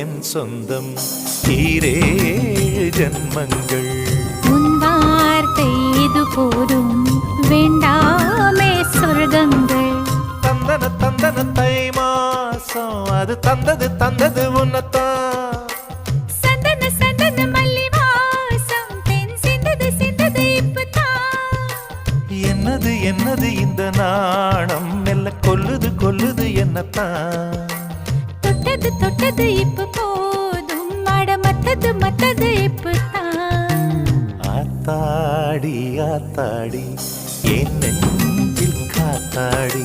என் சொந்தம் ஈரேழு ஜன்மங்கள். உன் வார்த்தை இது போதும் வேண்டாமே சொர்க்கங்கள். தந்தன தந்தன தை மாசம் அது தந்தது தந்தது உன்னத்தான். சந்தன சந்தன மல்லி வாசம் தென் சிந்தது சிந்தது இப்பதான். என்னது என்னது இந்த நாணம் மெல்ல கொல்லுது கொல்லுது என்னத்தான். தொட்டது தொட்டது இப்ப போதும் அட மத்தது மத்தது இப்பதான். ஆத்தாடி ஆத்தாடி என் நெஞ்சில் காத்தாடி